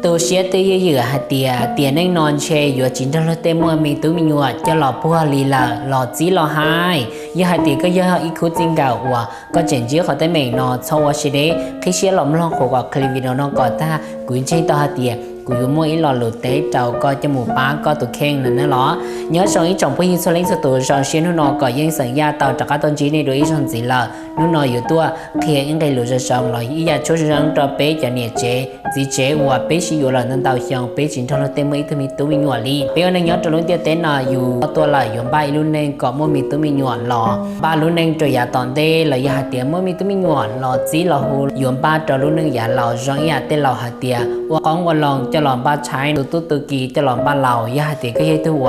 ตัวเสียตัวเยอะๆหาเตียนั่งนอนเชยอยู่จินตลเตมัวมีตัวมีหยวดจะหล่อพัวลีละหล่อจีหล่อหายยาหาเตียก็เยอะอีคุจิงเก่าว่ะก็เจนเจ้าเขาได้เหม่งนอนชาวชิเดคิเชียหล่อมลองขวกับคลิวิโนนก่อตากุยเชยต่อหาเตียกูอยู่มั่วอีหล่อหลุดเตะเจ้าก็จมูกป้าก็ตัวเข่งนั่นนะหรอเนื้อสองอีจงผู้หญิงส่วนเล็กสุดตัวสองเชียนุ่นก็ยังสัญญาต่อจากการต้นจีในโดยอีชนจีละนุ่นอยู่ตัวเขียยังไงหลุดจะสองหล่ออีอยากช่วยฉันตัวเป๊ะจะเนี่ยเจ๊จีเจ๊ว่าเป๊ะชิอยู่หล่อนั่นดาวเชียงเป๊ะจินทร์เต็มมือที่มีตัวมีหนวดลีเป๊ะนั่งย้อนตัวลุ้นเตี้ยเต้นน่ะอยู่ตัวหล่ออยู่บ้านลุ้นเองก็มั่วมีตัวมีหนวดหล่อบ้านลุ้นเองตัวยาตอนเต้หล่อยาหาเตี้ยมั่วมีตัวมีหนวดหล่อจีหล่อหูอยู่บ้านตัวลุ้นเองยาหล่อจงอีอยากเต้นหล่อหาเตี้ยว่าของวันลองจะหล่อบ้านใช้ตัวกีจะหล่อบ้านเรายาหาเตี้ยก็ยังตัว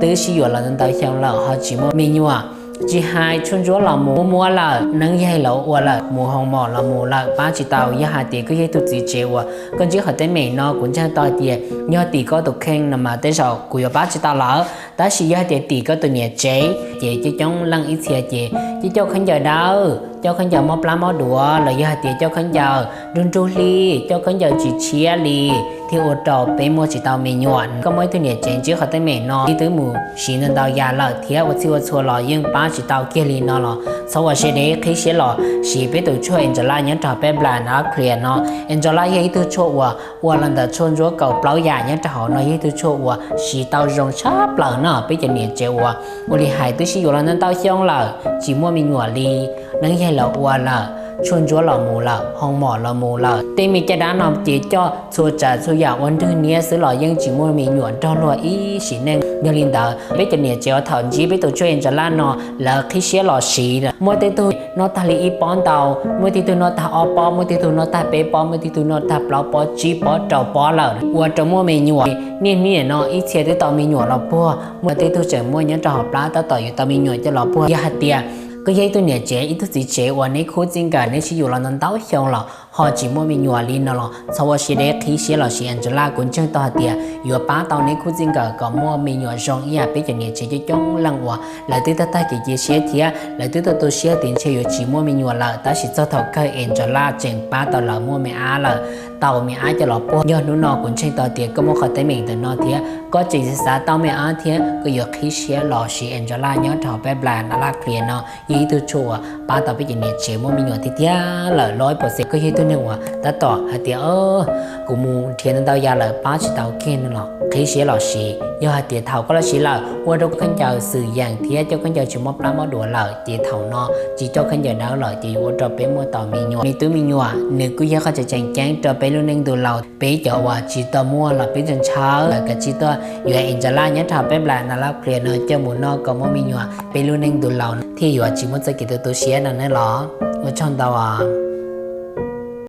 ตื้อชิอยู่หล่อนั่นดาวเชียงหล่อเขาจิมั่วมีหนวดจีหายชนจัวหล่อหมูมัวหล่อนังยัยหล่อวัวหล่อหมูหงหมอหล่อหมูหล่อป้าจีเตายาหาเตียก็ยังตัวจีเจวะก็จีเขาได้เหม่นอกุญแจต่อเตียยอตีก็ตัวเข่งนำมาได้สาวกุยป้าจีเตาหล่อแต่สิยาเตียตีก็ตัวเนี่ยเจจะจ้องลังอีเสียเจเจ้าขันยาดาวเจ้าขันยามอปลามอดัวหล่อยาเตียเจ้าขันยาดุนจูลีเจ้าขันยาจีเชียลีที่อดดอกเป็นมัวจีเตาเมียนก็ไม่ตัวเนี่ยเจนจีเขาได้เหม่นอที่ตัวหมูสีนันดาวยาหล่อเทียว่าที่ว่าชัวหล่อยังป้าจีเตาเกลีนอหล่อสวัสดีคือเสียหล่อสีไปตัวช่วยเอ็นจล่ายังจับเป็นบลานาเคลียนอเอ็นจล่ายังตัวช่วยว่าลันดาชนจัวเก่าเปล่าหยายังจะหอนอยังตัวช่วยว่าสีเตารงชาเปล่าเนาะไปจะเนี่ยเจว่าวันนี้หายตัวสีอยู่แล้วนั่นเตาเชียงหล่อจีมัวมีหนวดลีนั่งยัยหล่อว่าหล่อชวนจัวหล่อหมูหล่อห้องหมอหล่อหมูหล่อเต็มมีจะด้านนอมจีจ่อชัวจ่าชัวอยากวันที่นี้ซื้อหล่อยังจีมัวมีหนวดดอลลัวอีสีแดงเดือลินดาไปจะเนี่ยเจ้าถอนจีไปตัวช่วยเอ็นจะล่านอแล้วคิดเสียหล่อสีนะมัวแต่ตัวนอตาลีอีปอนเตามัวแต่ตัวนอตาอปอมัวแต่ตัวนอตาเปปอมัวแต่ตัวนอตาเปล่าปอจีปอเจ้าปอหล่อวัวจะมัวมีหนวดเนี่ยนออีเชียที่ต่อมีหนวดหล่อปัวมัวแต่ตัวเจ้ามัวยังจะหอบปลาต่ออยู่ต่อมีหนวดจะหล่อปัวยาเตียก็ยัยตัวเนี่ยเจ๊อีตัวสีเจ๊วันนี้คู่จริงกันนี่ชิอยู่เรานั่นเต้าเหี่ยวเราหอจีมัวมีหนัวลินเราสวัสดีที่เสียเราเสียนจะลากุญแจต่อเตียอยู่ป้าตอนนี้คู่จริงกันก็มัวมีหนัวจงอีไปจะเนี่ยเจ๊จะจ้องลังวัวแล้วที่ตาตาเจ๊เสียเทียแล้วที่ตัวเสียตินเชยอยู่จีมัวมีหนัวละแต่สิเจ้าเท่าเคยเอ็นจะลาเจงป้าตอนเรามัวไม่อาละเต่าไม่อาจะหล่อปวยอดนุ่นนอกุญแจต่อเตียก็มัวเขาแต่เหม่งแต่นอเทียก็จีศึกษาเต่าไม่อาเทียก็อยู่ที่เสียหล่อเสียเอ็นจะลาย้อนถอไปแบลนลาเคลียนอยี่ตัวชัวป้าต่อไปจะเนี่ยเชื่อมัวมีหนัวที่เทียละ100%ก็ยี่ตัวหนึ่งว่ะแต่ต่อหาเดียวกูมูเทียนดาวยาเลยป้าชิดาวเก่งนั่นหรอเคยเสียหล่อสียอหาเดียวเท่าก็ละสีเลยว่าเราขันยาวสื่ออย่างเทียเจ้าขันยาวชิมอปลาหม้อดัวเลยจีเท่านอจีเจ้าขันยาวดาวเลยจีว่าเราเป็นมัวต่อมีหนัวมีตัวมีหนัวเนื้อกูอยากเขาจะแจ้งแจ้งเราเป็นลูกนึงดูเราเป็นเจ้าว่าจีตัวมัวเราเป็นจนเช้าแล้วก็จีตัวอยู่เอ็นจะล่าเนี่ยทำเป็นแบรนด์นั่นแล้วเคลียร์เนื้อเจ้าหมูนอก็มัวมีหนัวเป็นลูกนึงดูเราที่อยู่จีมัวจะกินตัวเสียนั่นแหละหรอว่าชอนดาว